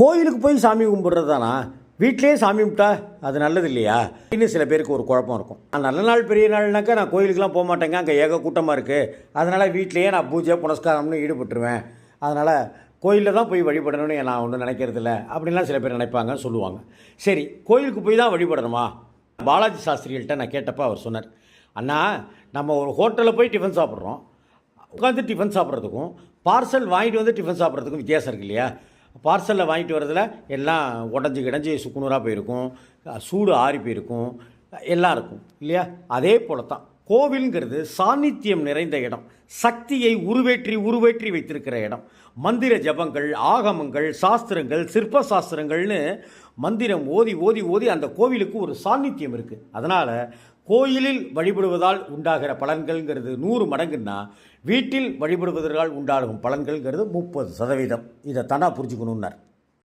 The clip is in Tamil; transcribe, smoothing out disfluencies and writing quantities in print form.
கோயிலுக்கு போய் சாமி கும்பிட்றது தானா, வீட்டிலேயே சாமி கும்பிட்டா அது நல்லது இல்லையா? இன்னும் சில பேருக்கு ஒரு குழப்பம் இருக்கும். நல்ல நாள் பெரிய நாள்னாக்கா நான் கோயிலுக்கெலாம் போக மாட்டேங்க, அங்கே ஏக கூட்டமாக இருக்குது, அதனால் வீட்டிலேயே நான் பூஜை புனஸ்காரம்னு ஈடுபட்டுருவேன், அதனால் கோயிலில் தான் போய் வழிபடணும்னு நான் ஒன்றும் நினைக்கிறதில்ல அப்படின்லாம் சில பேர் நினைப்பாங்க, சொல்லுவாங்க. சரி, கோயிலுக்கு போய் தான் வழிபடணுமா? பாலாஜி சாஸ்திரிகள்கிட்ட நான் கேட்டப்போ அவர் சொன்னார், அண்ணா நம்ம ஒரு ஹோட்டலில் போய் டிஃபன் சாப்பிட்றோம், உட்காந்து டிஃபன் சாப்பிட்றதுக்கும் பார்சல் வாங்கிட்டு வந்து டிஃபன் சாப்பிட்றதுக்கும் வித்தியாசம் இருக்கு இல்லையா? பார்சலில் வாங்கிட்டு வரதில் எல்லாம் உடஞ்சி கிடஞ்சி சுக்குநூறாக போயிருக்கும், சூடு ஆறி போயிருக்கும், எல்லாம் இருக்கும் இல்லையா? அதே போல தான் கோவிலுங்கிறது சாநித்தியம் நிறைந்த இடம், சக்தியை உருவேற்றி வைத்திருக்கிற இடம். மந்திர ஜபங்கள், ஆகமங்கள், சாஸ்திரங்கள், சிற்ப சாஸ்திரங்கள்னு மந்திரம் ஓதி ஓதி ஓதி அந்த கோவிலுக்கு ஒரு சாநித்தியம் இருக்குது. அதனால் கோயிலில் வழிபடுவதால் உண்டாகிற பலன்கள்ங்கிறது 100 மடங்குன்னா, வீட்டில் வழிபடுவதற்கால் உண்டாகும் பலன்கள்ங்கிறது 30%. இதை தானே புரிஞ்சுக்கணுன்னார்.